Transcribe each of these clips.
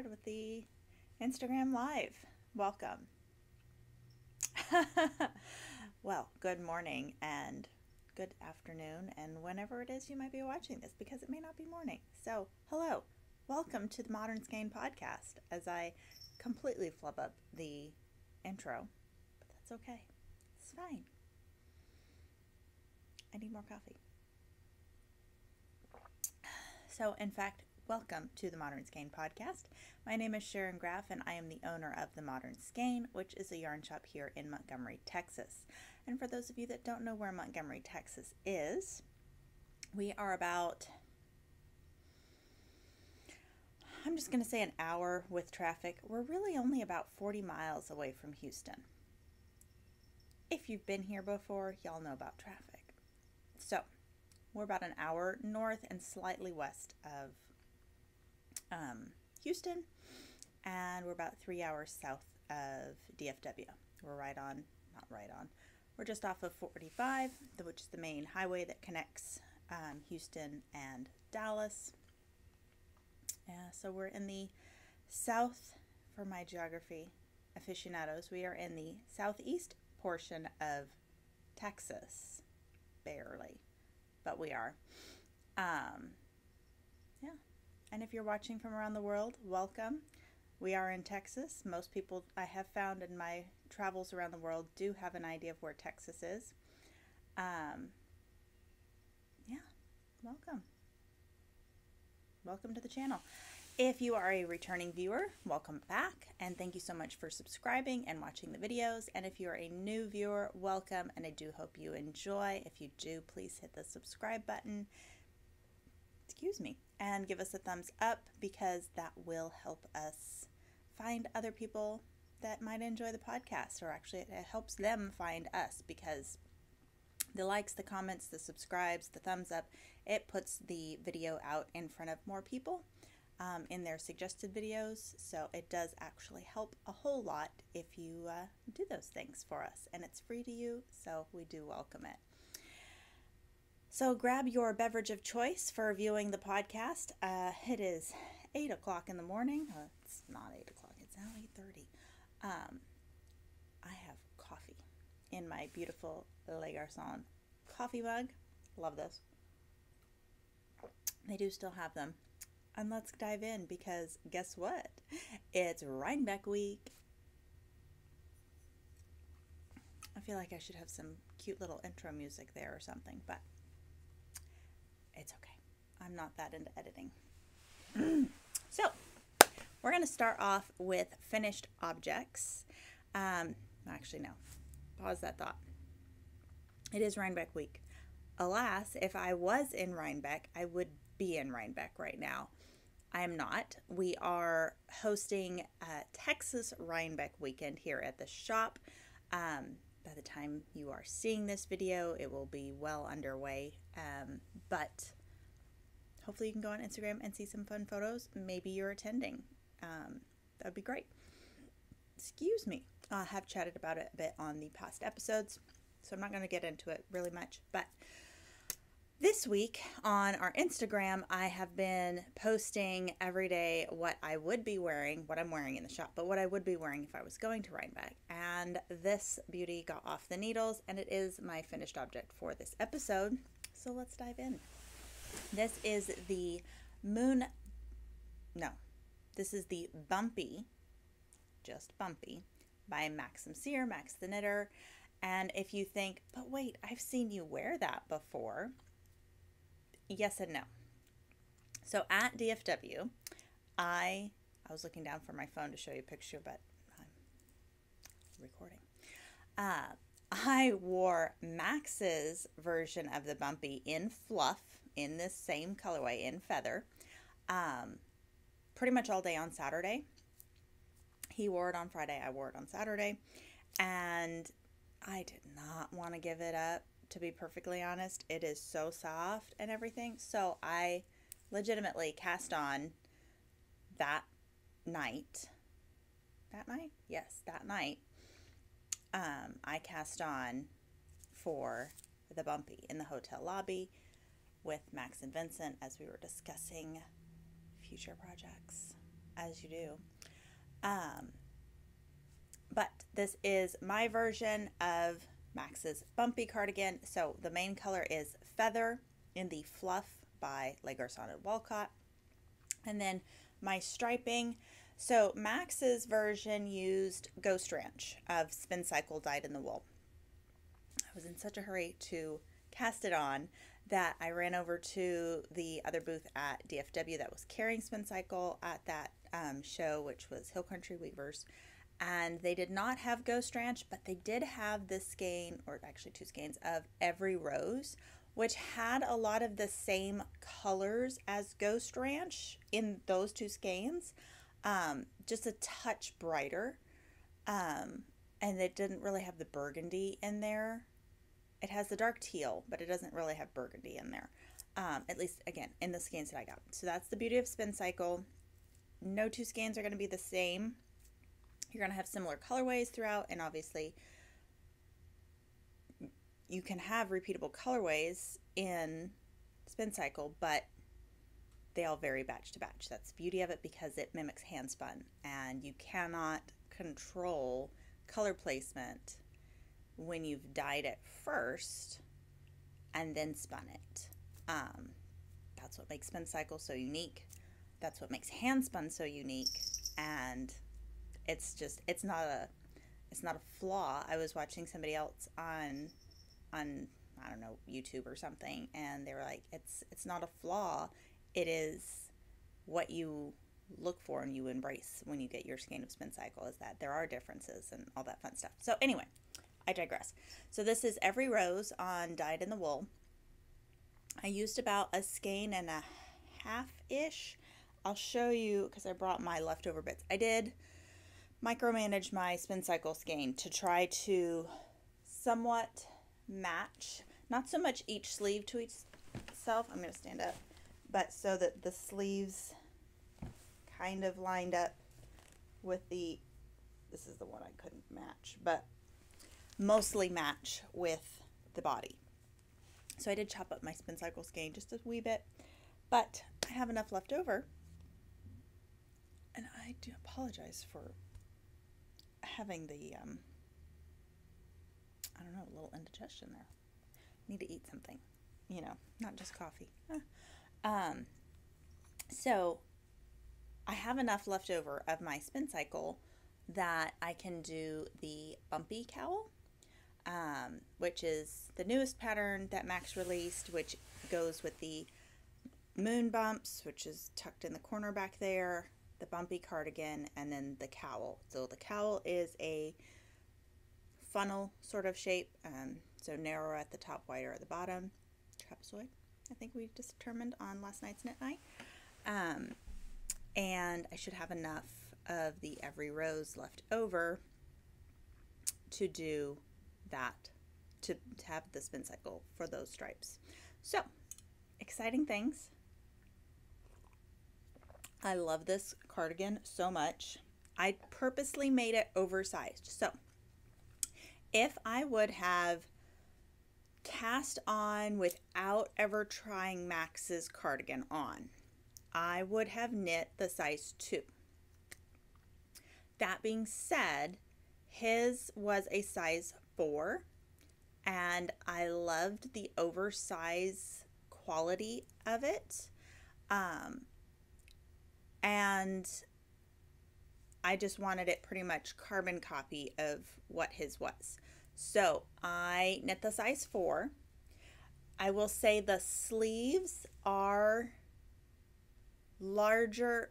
With the Instagram Live. Welcome. Well, good morning and good afternoon and whenever it is you might be watching this, because it may not be morning. So, hello. Welcome to the Modern Skein podcast, as I completely flub up the intro, but that's okay. It's fine. I need more coffee. So, in fact, welcome to the Modern Skein podcast. My name is Sharon Graff, and I am the owner of the Modern Skein, which is a yarn shop here in Montgomery, Texas. And for those of you that don't know where Montgomery, Texas is, we are about, I'm just going to say an hour with traffic. We're really only about 40 miles away from Houston. If you've been here before, y'all know about traffic. So, we're about an hour north and slightly west of Houston, and we're about 3 hours south of DFW. We're we're just off of 45, which is the main highway that connects Houston and Dallas. So we're in the south, for my geography aficionados, we are in the southeast portion of Texas, barely, but we are. Yeah. And if you're watching from around the world, welcome. We are in Texas. Most people I have found in my travels around the world do have an idea of where Texas is. Yeah, welcome. Welcome to the channel. If you are a returning viewer, welcome back. And thank you so much for subscribing and watching the videos. And if you're a new viewer, welcome. And I do hope you enjoy. If you do, please hit the subscribe button. Excuse me. And give us a thumbs up, because that will help us find other people that might enjoy the podcast, or actually it helps them find us, because the likes, the comments, the subscribes, the thumbs up, it puts the video out in front of more people in their suggested videos. So it does actually help a whole lot if you do those things for us, and it's free to you, so we do welcome it. So grab your beverage of choice for viewing the podcast. It is 8 o'clock in the morning. It's not 8 o'clock. It's now 8:30. I have coffee in my beautiful Les Garçons coffee mug. Love this. They do still have them. And let's dive in, because guess what? It's Rhinebeck week. I feel like I should have some cute little intro music there or something, but it's okay. I'm not that into editing. So, we're going to start off with finished objects. Actually, no. Pause that thought. It is Rhinebeck week. Alas, if I was in Rhinebeck, I would be in Rhinebeck right now. I am not. We are hosting a Texas Rhinebeck weekend here at the shop. By the time you are seeing this video, it will be well underway. But hopefully you can go on Instagram and see some fun photos. Maybe you're attending. That would be great. Excuse me. I have chatted about it a bit on the past episodes, so I'm not going to get into it really much. But this week on our Instagram, I have been posting every day what I would be wearing, what I'm wearing in the shop, but what I would be wearing if I was going to Rhinebeck. And this beauty got off the needles, and it is my finished object for this episode. So let's dive in. This is the this is the Bumpy, just Bumpy, by Maxim Cyr, Max the Knitter. And if you think, but wait, I've seen you wear that before. Yes and no. So at DFW, I was looking down for my phone to show you a picture, but I'm recording. I wore Max's version of the Bumpy in Fluff, in this same colorway, in Feather, pretty much all day on Saturday. He wore it on Friday. I wore it on Saturday. And I did not want to give it up, to be perfectly honest. It is so soft and everything. So I legitimately cast on that night. That night? Yes, that night. I cast on for the Bumpy in the hotel lobby with Max and Vincent as we were discussing future projects, as you do. But this is my version of Max's Bumpy cardigan. So the main color is Feather in the Fluff by Les Garçons and Walcot. And then my striping. So Max's version used Ghost Ranch of Spincycle dyed in the wool. I was in such a hurry to cast it on that I ran over to the other booth at DFW that was carrying Spincycle at that show, which was Hill Country Weavers. And they did not have Ghost Ranch, but they did have this skein, or actually two skeins, of Every Rose, which had a lot of the same colors as Ghost Ranch in those two skeins, just a touch brighter. And it didn't really have the burgundy in there. It has the dark teal, but it doesn't really have burgundy in there. At least, again, in the skeins that I got. So that's the beauty of Spincycle. No two skeins are going to be the same. You're going to have similar colorways throughout, and obviously you can have repeatable colorways in Spincycle, but they all vary batch to batch. That's the beauty of it because it mimics hand spun, and you cannot control color placement when you've dyed it first and then spun it. That's what makes Spincycle so unique. That's what makes hand spun so unique, and it's not a flaw. I was watching somebody else on I don't know, YouTube or something, and they were like, it's not a flaw. It is what you look for and you embrace when you get your skein of Spincycle, is that there are differences and all that fun stuff. So anyway, I digress. So this is Every Rose on Dyed in the Wool. I used about a skein and a half-ish. I'll show you because I brought my leftover bits. I did micromanage my Spincycle skein to try to somewhat match, not so much each sleeve to itself, I'm going to stand up, but so that the sleeves kind of lined up with this is the one I couldn't match, but mostly match with the body. So I did chop up my Spincycle skein just a wee bit, but I have enough left over, and I do apologize for having the, I don't know, a little indigestion there. Need to eat something, you know, not just coffee. So I have enough left over of my Spincycle that I can do the Bumpy cowl, which is the newest pattern that Max released, which goes with the moon bumps, which is tucked in the corner back there, the Bumpy cardigan, and then the cowl. So the cowl is a funnel sort of shape, so narrower at the top, wider at the bottom, trapezoid, I think we determined on last night's knit night. And I should have enough of the Every Rose left over to do that, to have the Spincycle for those stripes. So, exciting things. I love this cardigan so much. I purposely made it oversized. So, if I would have cast on without ever trying Max's cardigan on, I would have knit the size 2. That being said, his was a size 4, and I loved the oversize quality of it. And I just wanted it pretty much carbon copy of what his was. So I knit the size 4. I will say the sleeves are larger.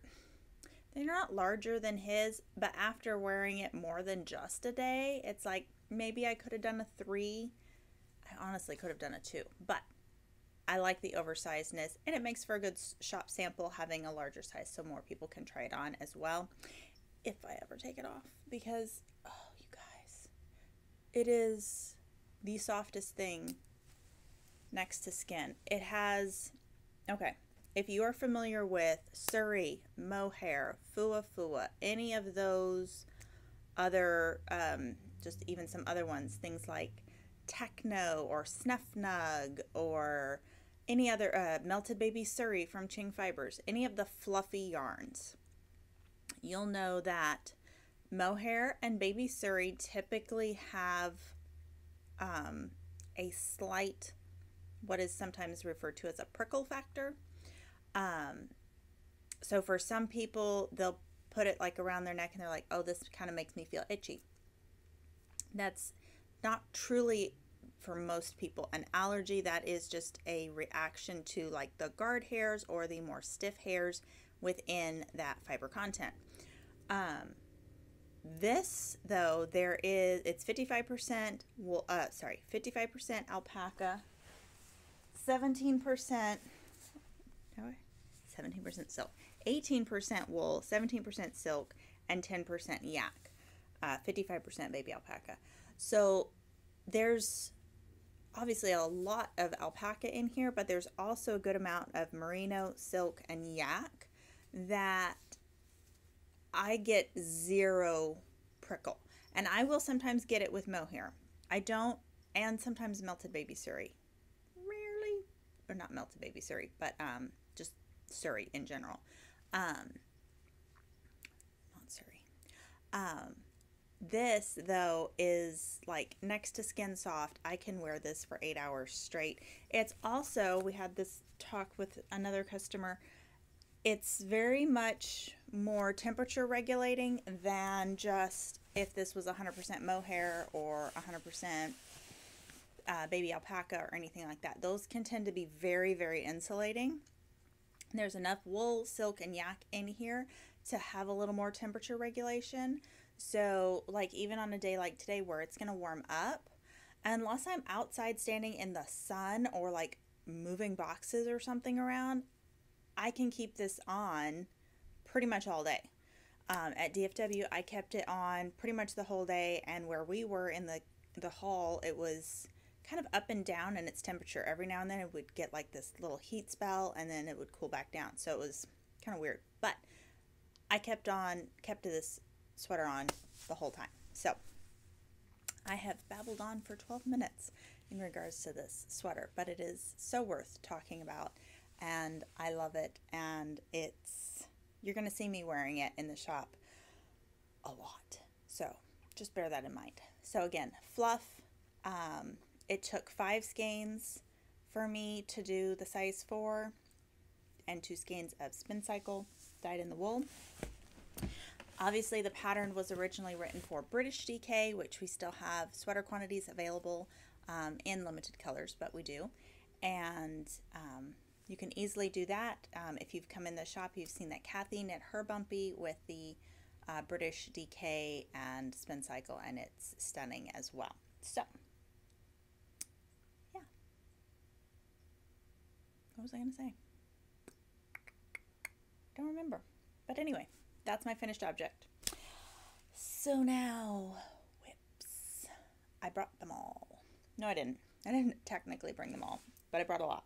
They're not larger than his, but after wearing it more than just a day, it's like maybe I could have done a 3. I honestly could have done a 2, but I like the oversizedness, and it makes for a good shop sample having a larger size so more people can try it on as well if I ever take it off, because, oh, you guys, it is the softest thing next to skin. It has, okay, if you are familiar with Surrey, mohair, Fuwa, any of those other, just even some other ones, things like Techno or Snuffnug or any other, Melted Baby Surrey from Ching Fibers, any of the fluffy yarns, you'll know that mohair and baby Surrey typically have a slight, what is sometimes referred to as a prickle factor. So for some people, they'll put it like around their neck and they're like, oh, this kind of makes me feel itchy. That's not truly, for most people, an allergy. That is just a reaction to like the guard hairs or the more stiff hairs within that fiber content. This though, it's 55% wool, 55% alpaca, 17%, 17% silk, 18% wool, 17% silk, and 10% yak, 55% baby alpaca. So there's obviously a lot of alpaca in here, but there's also a good amount of merino, silk, and yak that I get zero prickle. And I will sometimes get it with mohair. I don't, and sometimes melted baby Surrey. Rarely, or not melted baby Surrey, but just Surrey in general. Not Surrey. This though is like next to skin soft. I can wear this for 8 hours straight. It's also, we had this talk with another customer, it's very much more temperature regulating than just if this was 100% mohair or 100% baby alpaca or anything like that. Those can tend to be very, very insulating. There's enough wool, silk, and yak in here to have a little more temperature regulation. So like even on a day like today where it's going to warm up, unless I'm outside standing in the sun or like moving boxes or something around, I can keep this on pretty much all day. At DFW, I kept it on pretty much the whole day, and where we were in the hall, it was kind of up and down in its temperature. Every now and then it would get like this little heat spell, and then it would cool back down. So it was kind of weird. But I kept this sweater on the whole time. So I have babbled on for 12 minutes in regards to this sweater, but it is so worth talking about. And I love it, and you're going to see me wearing it in the shop a lot. So just bear that in mind. So again, Fluff, it took 5 skeins for me to do the size 4 and 2 skeins of Spincycle dyed in the wool. Obviously the pattern was originally written for British DK, which we still have sweater quantities available in limited colors, but we do. And you can easily do that. If you've come in the shop, you've seen that Kathy knit her Bumpy with the British DK and Spincycle, and it's stunning as well. So, yeah. What was I going to say? Don't remember. But anyway, that's my finished object. So now, whips. I brought them all. No, I didn't. I didn't technically bring them all, but I brought a lot.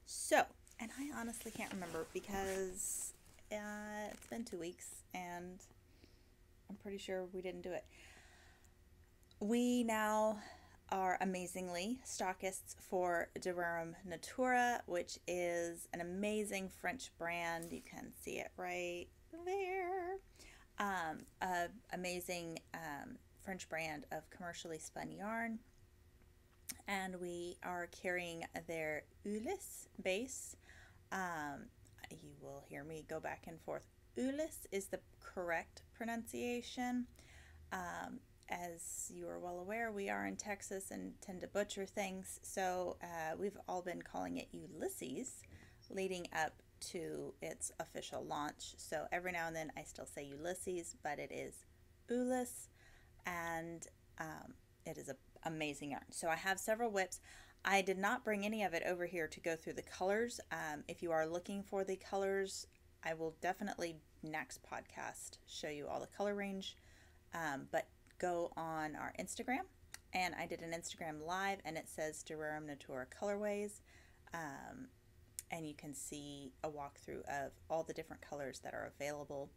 So, and I honestly can't remember because it's been 2 weeks and I'm pretty sure we didn't do it. We now are amazingly stockists for Durham Natura, which is an amazing French brand. You can see it right there. Amazing French brand of commercially spun yarn. And we are carrying their Ulysse base. You will hear me go back and forth. Ulysse is the correct pronunciation. As you are well aware, we are in Texas and tend to butcher things, so we've all been calling it Ulysses leading up to its official launch. So every now and then I still say Ulysses, but it is Ulysse, and it is an amazing yarn. So I have several whips. I did not bring any of it over here to go through the colors. If you are looking for the colors, I will definitely next podcast show you all the color range. But go on our Instagram, and I did an Instagram live, and it says Durarium Natura Colorways. And you can see a walkthrough of all the different colors that are available.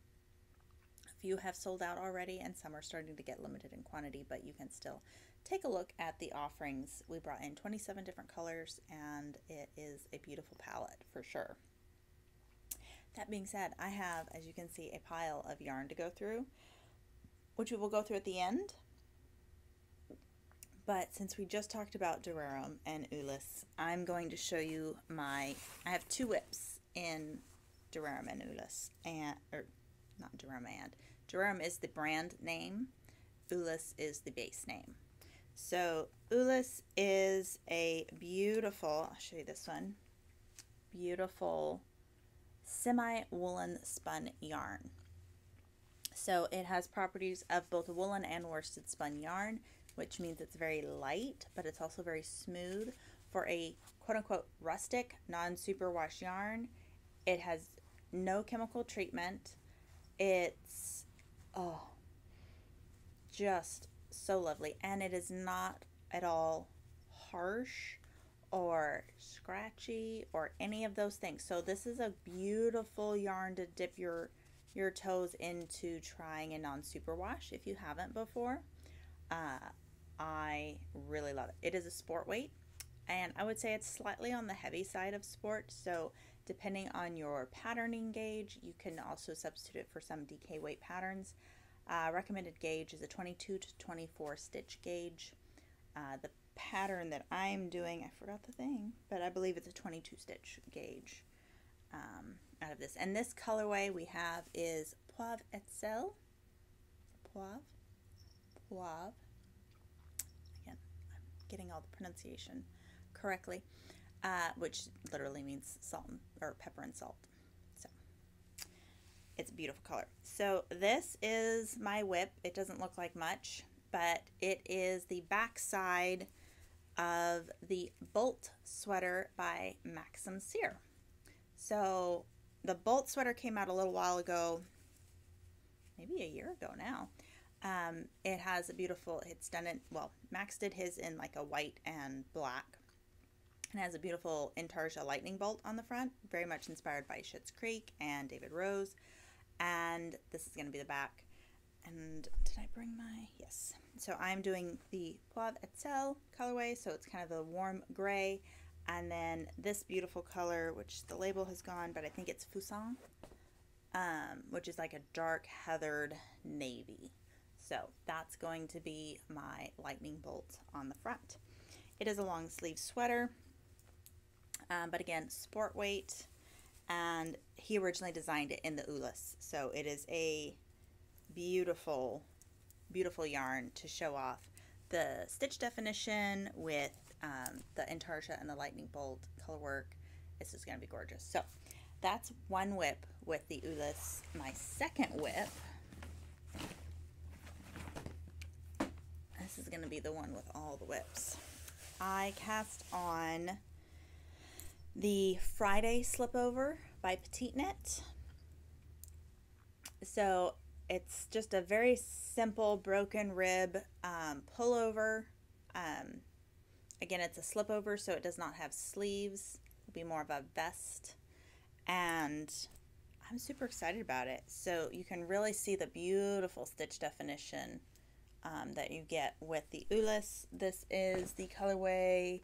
A few have sold out already, and some are starting to get limited in quantity, but you can still take a look at the offerings. We brought in 27 different colors, and it is a beautiful palette for sure. That being said, I have, as you can see, a pile of yarn to go through, which we will go through at the end. But since we just talked about Durarium and Ulysse, I'm going to show you I have two whips in Durarium and Ulysse, or not Durarium and. Durarium is the brand name, Ulysse is the base name. So Ulysse is a beautiful, I'll show you this one, beautiful semi-woolen spun yarn. So it has properties of both woolen and worsted spun yarn, which means it's very light, but it's also very smooth. For a quote-unquote rustic, non-superwash yarn, it has no chemical treatment. It's, just so lovely. And it is not at all harsh or scratchy or any of those things. So this is a beautiful yarn to dip your toes into trying a non-superwash if you haven't before. I really love it. It is a sport weight, and I would say it's slightly on the heavy side of sport, so depending on your patterning gauge, you can also substitute it for some DK weight patterns. Recommended gauge is a 22 to 24 stitch gauge. The pattern that I'm doing, I forgot the thing, but I believe it's a 22 stitch gauge out of this. And this colorway we have is Poivre Etzel. Poivre. Again, I'm getting all the pronunciation correctly, which literally means salt or pepper and salt. So it's a beautiful color. So this is my whip. It doesn't look like much, but it is the back side of the Bolt sweater by Maxim Cyr. So the Bolt sweater came out a little while ago, maybe a year ago now. It has a beautiful, it's done in, well, Max did his in like a white and black. And has a beautiful intarsia lightning bolt on the front, very much inspired by Schitt's Creek and David Rose. And this is going to be the back. And did I bring my, yes. So I'm doing the Poivre Etzel colorway, so it's kind of a warm gray. And then this beautiful color, which the label has gone, but I think it's Fusain, which is like a dark heathered navy. So that's going to be my lightning bolt on the front. It is a long sleeve sweater, but again, sport weight, and he originally designed it in the Ulysse. So it is a beautiful, beautiful yarn to show off the stitch definition with the intarsia and the lightning bolt color work. This is going to be gorgeous. So that's one whip with the Ulysse. My second whip, this is going to be the one with all the whips. I cast on the Friday Slipover by Petite Knit. So it's just a very simple broken rib pullover. Again, it's a slipover, so it does not have sleeves. It'll be more of a vest. And I'm super excited about it. So you can really see the beautiful stitch definition that you get with the Ulysse. This is the colorway,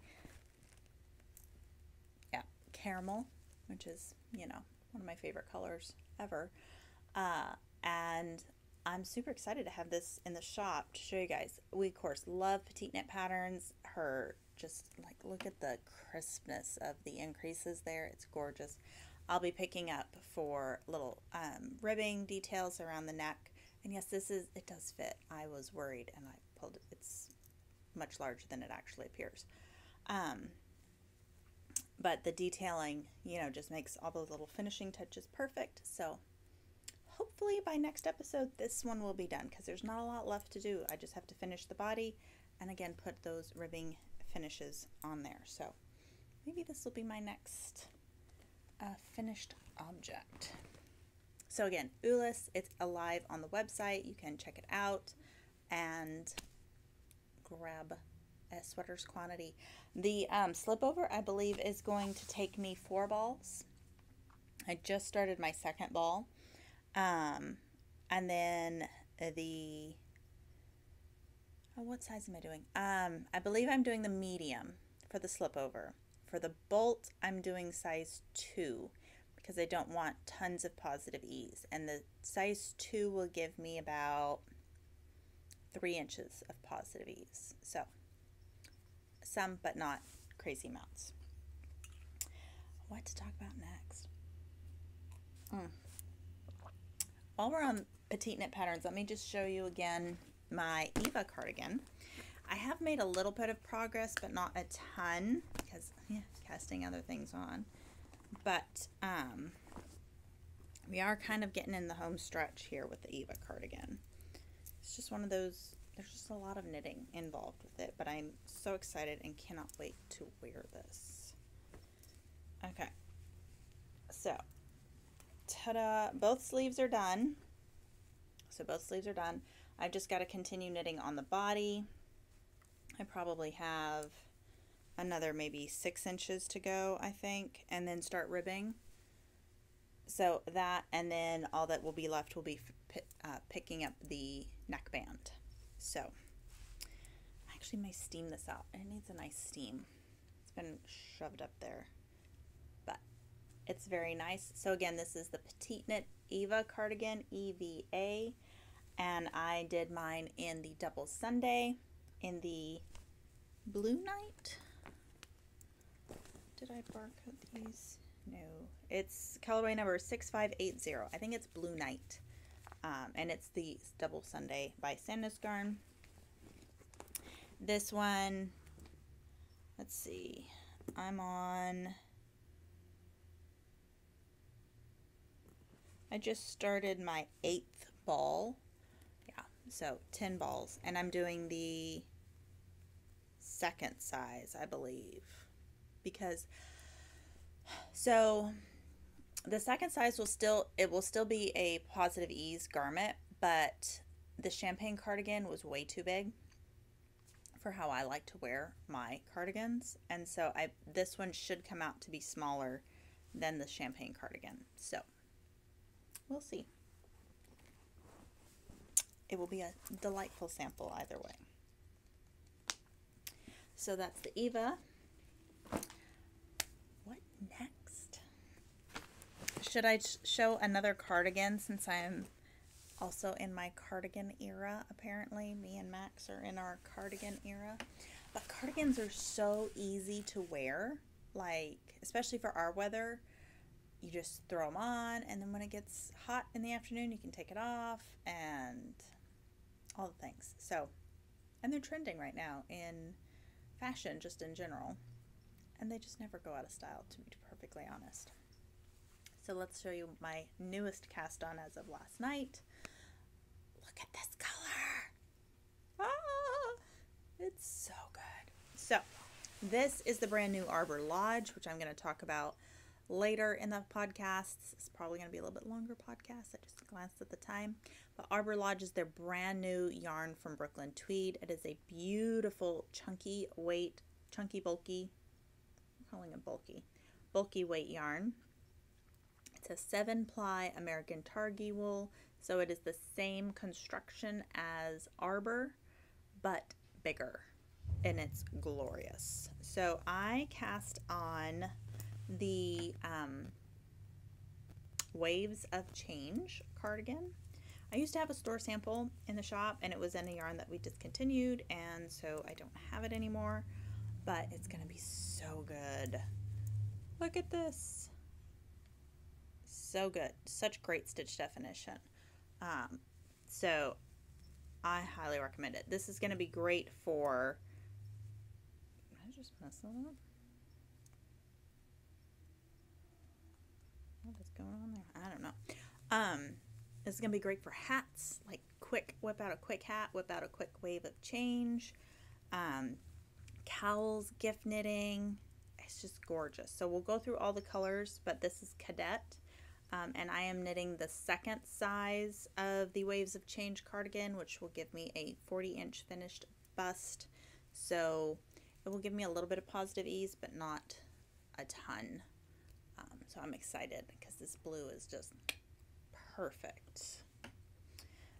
yeah, caramel, which is, you know, one of my favorite colors ever. And I'm super excited to have this in the shop to show you guys. We, of course, love Petite Knit patterns. Her, just like, look at the crispness of the increases there. It's gorgeous. I'll be picking up for little ribbing details around the neck. And yes, it does fit. I was worried and I pulled it. It's much larger than it actually appears. But the detailing, you know, just makes all those little finishing touches perfect. So hopefully by next episode, this one will be done because there's not a lot left to do. I just have to finish the body and again, put those ribbing finishes on there. So maybe this will be my next finished object. So again, Ulysse, it's alive on the website. You can check it out and grab a sweater's quantity. The Slipover, I believe, is going to take me 4 balls. I just started my second ball. And then the... Oh, what size am I doing? I believe I'm doing the medium for the Slipover. For the bolt, I'm doing size 2 because I don't want tons of positive ease. And the size 2 will give me about 3 inches of positive ease. So, some, but not crazy amounts. What to talk about next? While we're on Petite knit patterns, let me just show you again my Eva cardigan. I have made a little bit of progress, but not a ton because casting other things on. But we are kind of getting in the home stretch here with the Eva cardigan. It's just one of those, there's just a lot of knitting involved with it, but I'm so excited and cannot wait to wear this. Okay, so ta-da, both sleeves are done. So both sleeves are done. I've just got to continue knitting on the body. I probably have another maybe 6 inches to go, I think, and then start ribbing. So that, and then all that will be left will be picking up the neckband. So I actually may steam this out. It needs a nice steam. It's been shoved up there, but it's very nice. So again, this is the Petite Knit Eva cardigan, EVA, and I did mine in the double Sunday in the Blue Night. Did I barcode these? No, it's colorway number 6580. I think it's Blue Night, and it's the double Sunday by Sandnes Garn. This one, let's see, I'm on, I just started my 8th ball. Yeah, so 10 balls, and I'm doing the second size, I believe, because so the second size will still be a positive ease garment, but the champagne cardigan was way too big for how I like to wear my cardigans, and so this one should come out to be smaller than the champagne cardigan. So we'll see. It will be a delightful sample either way. So that's the Eva. What next? Should I show another cardigan since I'm also in my cardigan era? Apparently, me and Max are in our cardigan era. But cardigans are so easy to wear, like, especially for our weather. You just throw them on, and then when it gets hot in the afternoon, you can take it off, and all the things. So, and they're trending right now in fashion, just in general. And they just never go out of style, to be perfectly honest. So let's show you my newest cast on as of last night. Look at this color. Ah, it's so good. So this is the brand new Arbor Lodge, which I'm going to talk about later in the podcast. It's probably going to be a little bit longer podcast. I just glanced at the time. But Arbor Lodge is their brand new yarn from Brooklyn Tweed. It is a beautiful chunky weight, bulky, I'm calling it bulky weight yarn. It's a 7-ply American Targhee wool, so it is the same construction as Arbor, but bigger, and it's glorious. So I cast on the Waves of Change cardigan. I used to have a store sample in the shop, and it was in a yarn that we discontinued, and so I don't have it anymore, but it's going to be so good. Look at this. So good. Such great stitch definition. So I highly recommend it. This is going to be great for, did I just mess that up? What is going on there? I don't know. This is going to be great for hats, like quick, whip out a quick hat, whip out a quick wave of change. cowls, gift knitting. It's just gorgeous. So we'll go through all the colors, but this is Cadet. And I am knitting the second size of the Waves of Change cardigan, which will give me a 40-inch finished bust. So it will give me a little bit of positive ease, but not a ton. So I'm excited because this blue is just perfect.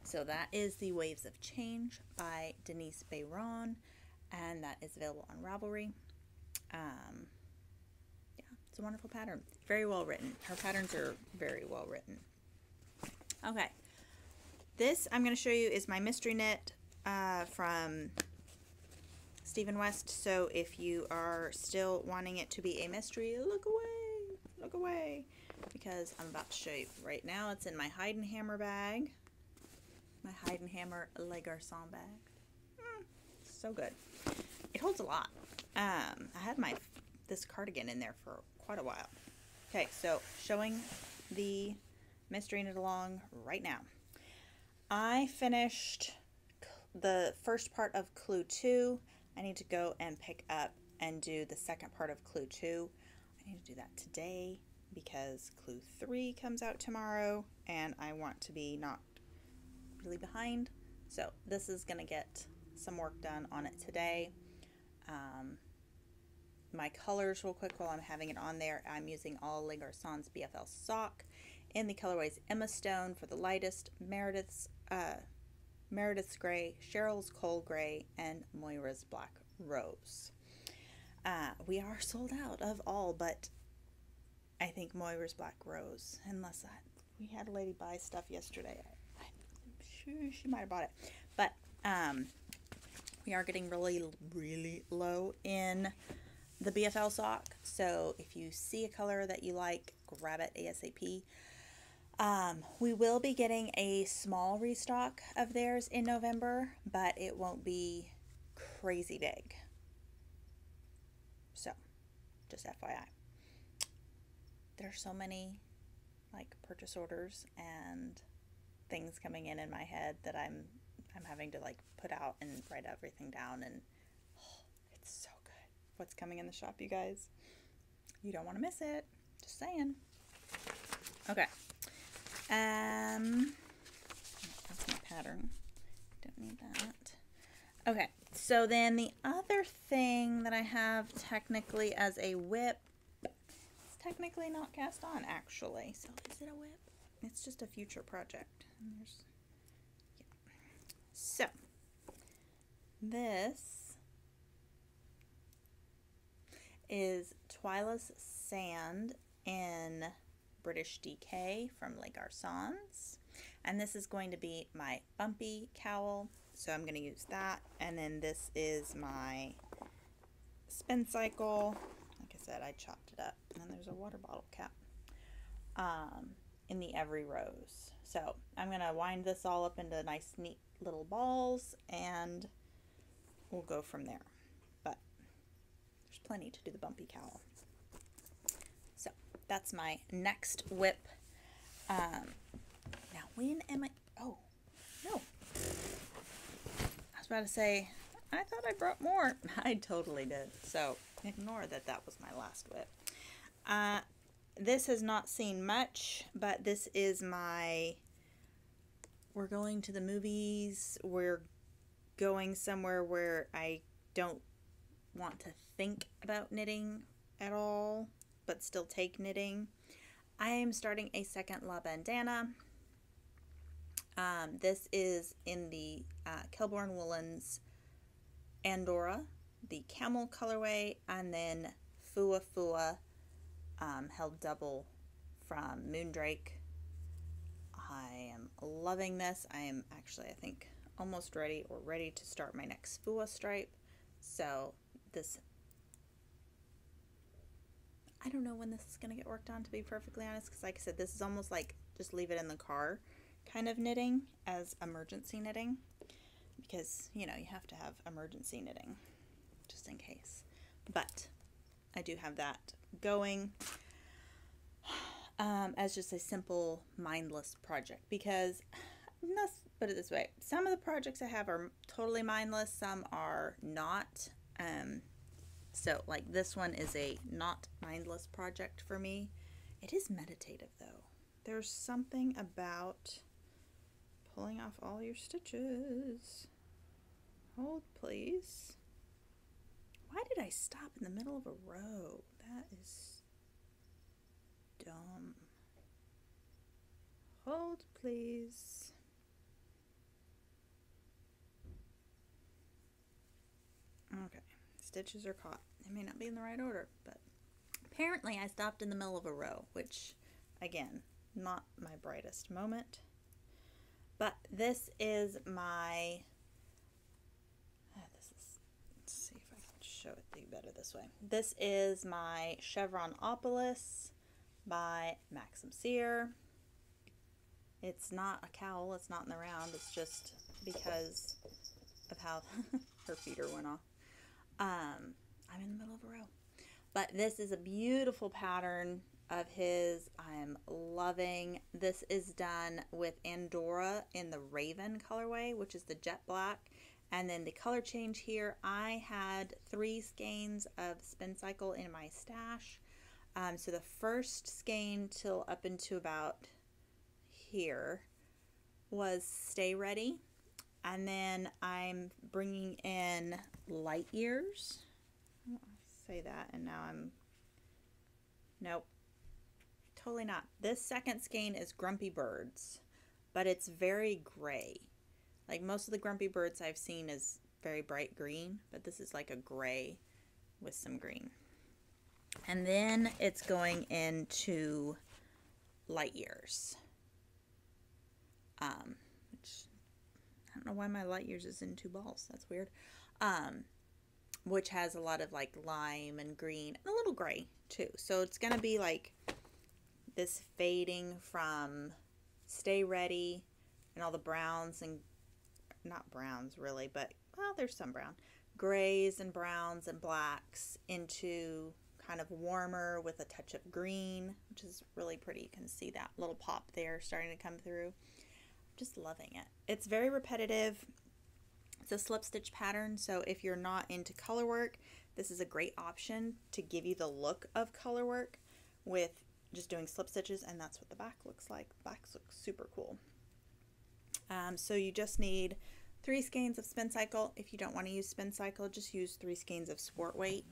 So that is the Waves of Change by Denise Bayron, and that is available on Ravelry. Yeah, it's a wonderful pattern. Very well written. Her patterns are very well written. Okay, this I'm going to show you is my mystery knit from Stephen West. So if you are still wanting it to be a mystery, look away, because I'm about to show you right now. It's in my Hide and Hammer bag, my Hide and Hammer Les Garçons bag. So good. It holds a lot. I had this cardigan in there for quite a while. Okay, so showing the mystery knit along right now. I finished the first part of Clue 2. I need to go and pick up and do the second part of Clue 2. I need to do that today because Clue 3 comes out tomorrow and I want to be not really behind. So this is going to get some work done on it today. My colors real quick while I'm having it on there. I'm using all Les Garçons BFL sock in the colorways Emma Stone for the lightest, Meredith's gray, Cheryls coal gray, and Moira's black rose. We are sold out of all but I think Moira's black rose, unless we had a lady buy stuff yesterday. I'm sure she might have bought it, but we are getting really low in the BFL sock, so if you see a color that you like, grab it ASAP. We will be getting a small restock of theirs in November, but it won't be crazy big. So, just FYI. There's so many like purchase orders and things coming in my head that I'm having to like put out and write everything down, and it's so good. What's coming in the shop, you guys? You don't want to miss it. Just saying. Okay. That's my pattern. Don't need that. Okay, so then the other thing that I have technically as a whip, it's technically not cast on actually. So is it a whip? It's just a future project. And yeah. So this is Twyla's Sand in British DK from Les Garçons, and this is going to be my Bumpy cowl, so I'm going to use that. And then this is my Spincycle. Like I said, I chopped it up, and then there's a water bottle cap in the Every Rose. So I'm going to wind this all up into nice neat little balls, and we'll go from there. But there's plenty to do the Bumpy cowl. So that's my next whip. Now when am I? Oh, no. I was about to say, I thought I brought more. I totally did. So ignore that was my last whip. This has not seen much, but this is my, we're going to the movies. We're going somewhere where I don't want to think about knitting at all, but still take knitting. I am starting a second La Bandana. This is in the Kelborn Woolens Andorra, the Camel colorway, and then Fuwa held double from Moondrake. I am loving this. I am actually, I think, almost ready to start my next Fuwa stripe. So this, I don't know when this is going to get worked on, to be perfectly honest, because like I said, this is almost like just leave it in the car kind of knitting as emergency knitting, because, you know, you have to have emergency knitting just in case. But I do have that going as just a simple mindless project, because let's put it this way, some of the projects I have are totally mindless, some are not. So like this one is a not mindless project for me. It is meditative though. There's something about pulling off all your stitches. Hold please. Why did I stop in the middle of a row? That is dumb. Hold please. Okay, stitches are caught. They may not be in the right order, but apparently I stopped in the middle of a row, which again, not my brightest moment. But this is my, let's see if I can show it to you better this way. This is my Cheveronopolis by Maxim Cyr. It's not a cowl, it's not in the round, it's just because of how her feeder went off. I'm in the middle of a row. But this is a beautiful pattern of his. I'm loving. This is done with Andorra in the Raven colorway, which is the jet black. And then the color change here, I had 3 skeins of Spincycle in my stash. So the first skein till up into about here was Stay Ready. And then I'm bringing in Light Years. I say that and now nope, totally not. This second skein is Grumpy Birds, but it's very gray. Like most of the Grumpy Birds I've seen is very bright green, but this is like a gray with some green. And then it's going into Light Years, which I don't know why my Light Years is in 2 balls. That's weird. Which has a lot of like lime and green and a little gray too. So it's going to be like this fading from Stay Ready and all the browns and not browns really, but well, there's some brown, grays and browns and blacks into kind of warmer with a touch of green, which is really pretty. You can see that little pop there starting to come through. Just loving it. It's very repetitive. It's a slip stitch pattern, so if you're not into color work, this is a great option to give you the look of color work with just doing slip stitches, and that's what the back looks like. The back looks super cool. So you just need 3 skeins of Spincycle. If you don't want to use Spincycle, just use 3 skeins of sport weight.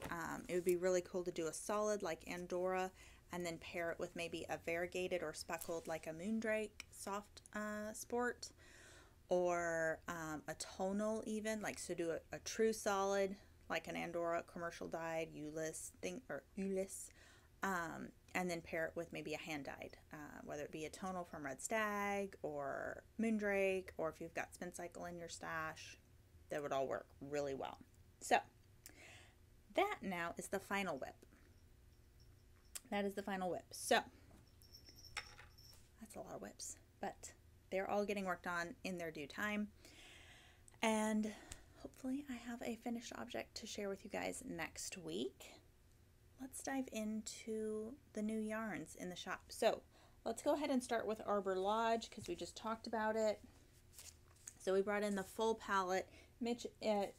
It would be really cool to do a solid like Andorra and then pair it with maybe a variegated or speckled like a Moondrake soft sport, or a tonal even, like so do a true solid like an Andorra commercial dyed Ulysse and then pair it with maybe a hand dyed, whether it be a tonal from Red Stag or Moondrake, or if you've got Spincycle in your stash, that would all work really well. So that now is the final whip. That is the final whip. So that's a lot of whips, but they're all getting worked on in their due time. And hopefully I have a finished object to share with you guys next week. Let's dive into the new yarns in the shop. So let's go ahead and start with Arbor Lodge because we just talked about it. So we brought in the full palette. Mitch at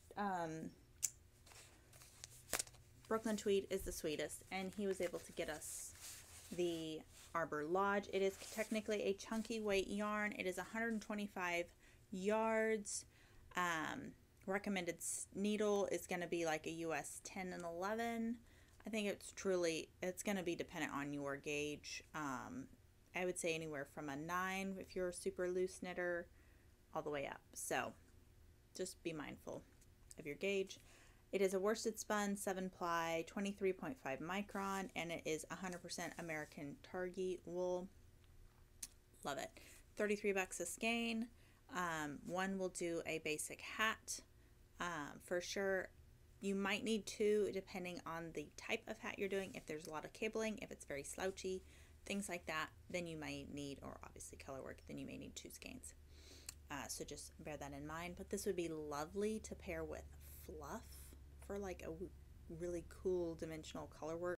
Brooklyn Tweed is the sweetest, and he was able to get us the Arbor Lodge. It is technically a chunky weight yarn. It is 125 yards. Recommended needle is going to be like a US 10 and 11. I think it's going to be dependent on your gauge. I would say anywhere from a 9 if you're a super loose knitter all the way up. So just be mindful of your gauge. It is a worsted spun 7-ply 23.5 micron, and it is 100% American Targhee wool. Love it. $33 a skein. One will do a basic hat for sure. You might need 2 depending on the type of hat you're doing. If there's a lot of cabling, if it's very slouchy, things like that, then you might need, or obviously color work, then you may need 2 skeins. So just bear that in mind. But this would be lovely to pair with Fluff for like a really cool dimensional color work